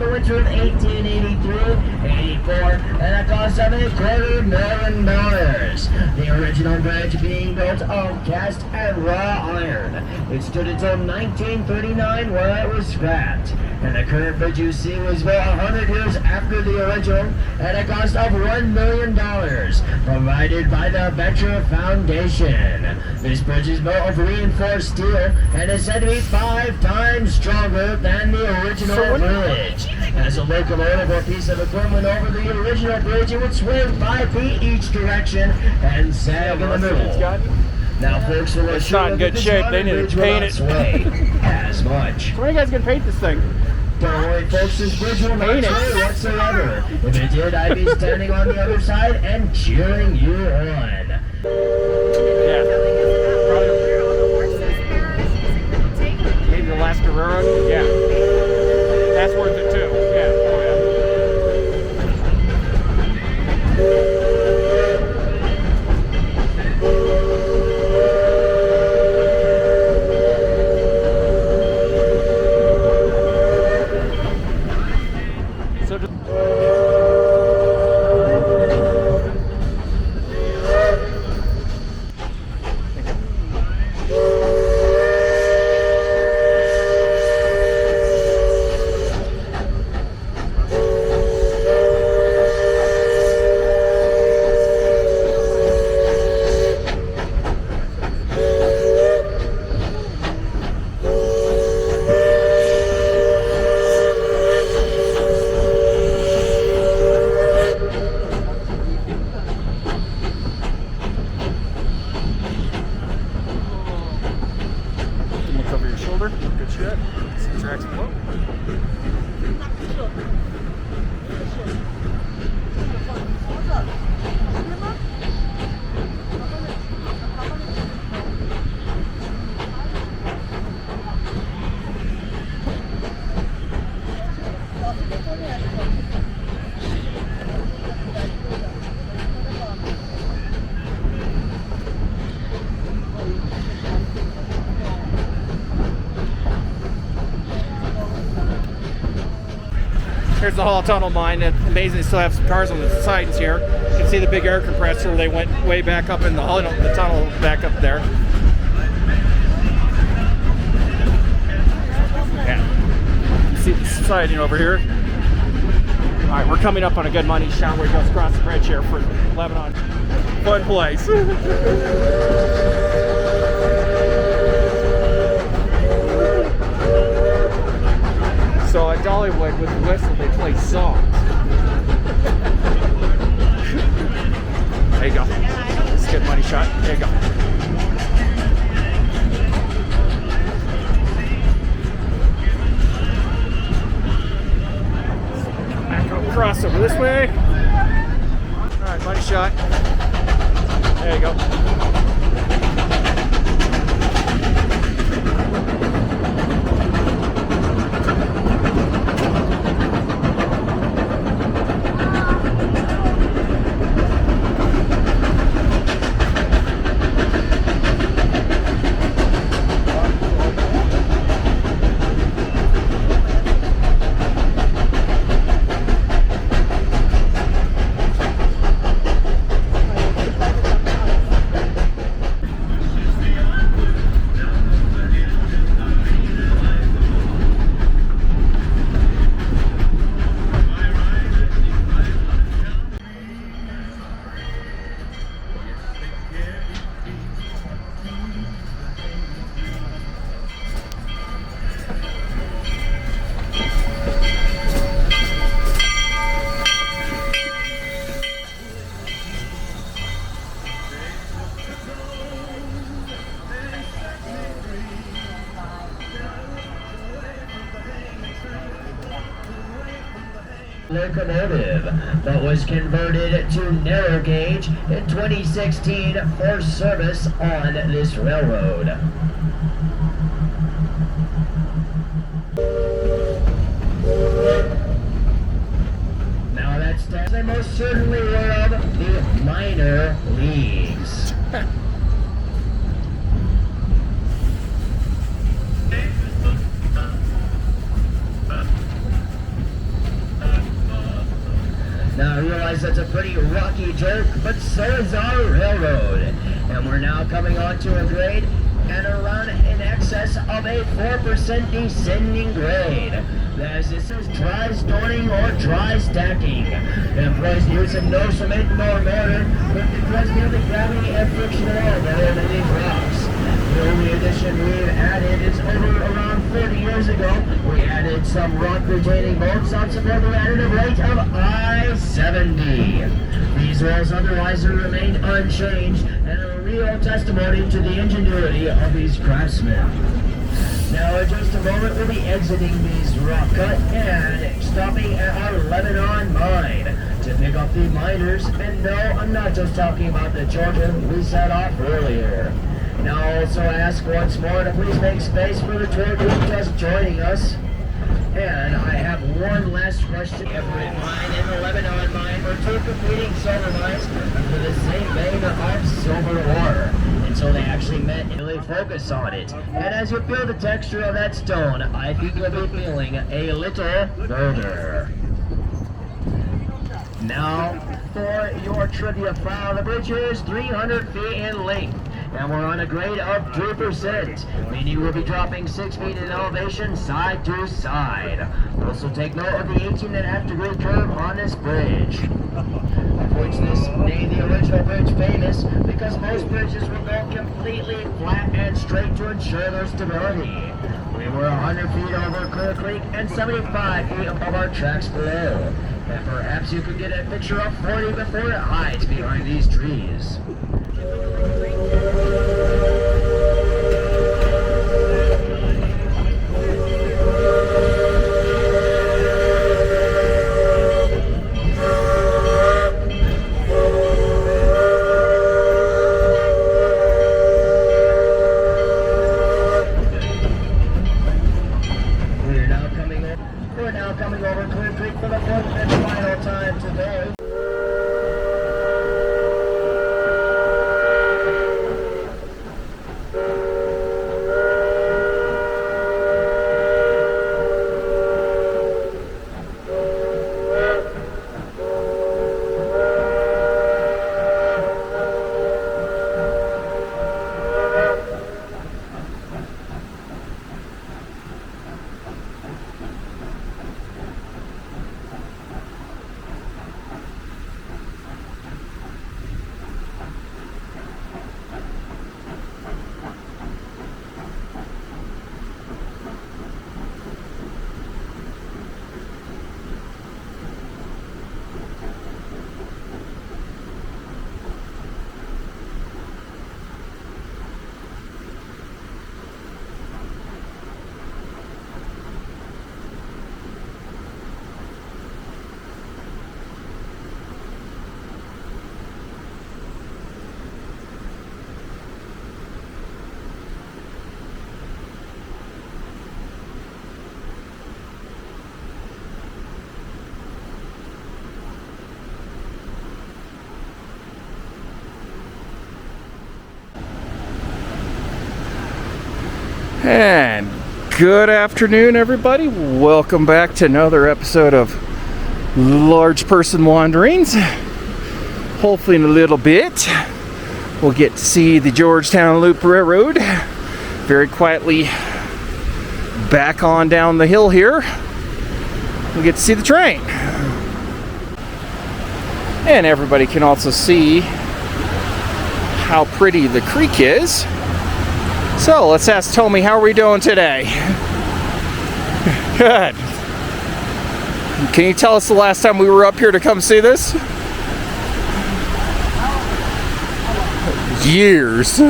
Winter of 1883-84 at a cost of $250,000. The original bridge being built of cast and raw iron. It stood until 1939 where it was scrapped. And the current bridge you see was built 100 years after the original at a cost of $1 million, provided by the Venture Foundation. This bridge is built of reinforced steel and is said to be 5 times stronger than the original bridge. As a locomotive or piece of equipment over the original bridge, it would swing 5 feet each direction and sag in the middle. Now, folks, it's not in good shape. They need to paint it. As much. So when are you guys gonna paint this thing? Don't worry, folks, this bridge will not sway whatsoever. If it did, I'd be standing on the other side and cheering you on. Yeah. Maybe the last Railroad? Yeah. That's worth it too. Yeah. Oh, yeah. Good shit. Some tracks below. Here's the Hall Tunnel mine. It's amazing they still have some cars on the sides here. You can see the big air compressor. They went way back up in the tunnel back up there. Yeah. See the siding over here. All right, we're coming up on a good money shot where it goes across the bridge here for Lebanon. Fun place. So at Dollywood, with the whistle, they play songs. There you go. It's a good money shot. There you go. Back across over this way. All right, money shot. There you go. locomotive, but was converted to narrow gauge in 2016 for service on this railroad. Now that's they most certainly were of the minor leagues. Now I realize that's a pretty rocky joke, but so is our railroad. And we're now coming on to a grade and around in excess of a 4% descending grade. As this is dry storing or dry stacking. The employees use of no cement nor mortar, but because of the gravity and friction alone that are in these rocks. The only addition we've added is over around 30 years ago. We added some rock-retaining bolts on support at a rate of I-70. These rails otherwise have remained unchanged and a real testimony to the ingenuity of these craftsmen. Now in just a moment we'll be exiting these rock cut and stopping at our Lebanon mine to pick up the miners. And no, I'm not just talking about the children we set off earlier. Now I'll also ask once more to please make space for the tour group just joining us. And I have one last question. Everett Mine and the Lebanon Mine were two competing silver mines for the same vein of silver ore. And so they actually met and really focus on it. And as you feel the texture of that stone, I think you'll be feeling a little further. Now, for your trivia file, the bridge is 300 feet in length. And we're on a grade of 2%, meaning we'll be dropping 6 feet in elevation side to side. Also take note of the 18.5-degree curve on this bridge, of which this made the original bridge famous because most bridges were built completely flat and straight to ensure their stability. We were 100 feet over Clear Creek and 75 feet above our tracks below. And perhaps you could get a picture of 40 before it hides behind these trees. We're now coming over Clear Creek for the fourth and final time today. And good afternoon, everybody. Welcome back to another episode of Large Person Wanderings. Hopefully in a little bit we'll get to see the Georgetown Loop Railroad very quietly back on down the hill here. We'll get to see the train. And everybody can also see how pretty the creek is. So let's ask Tommy, how are we doing today? Good. Can you tell us the last time we were up here to come see this? Years.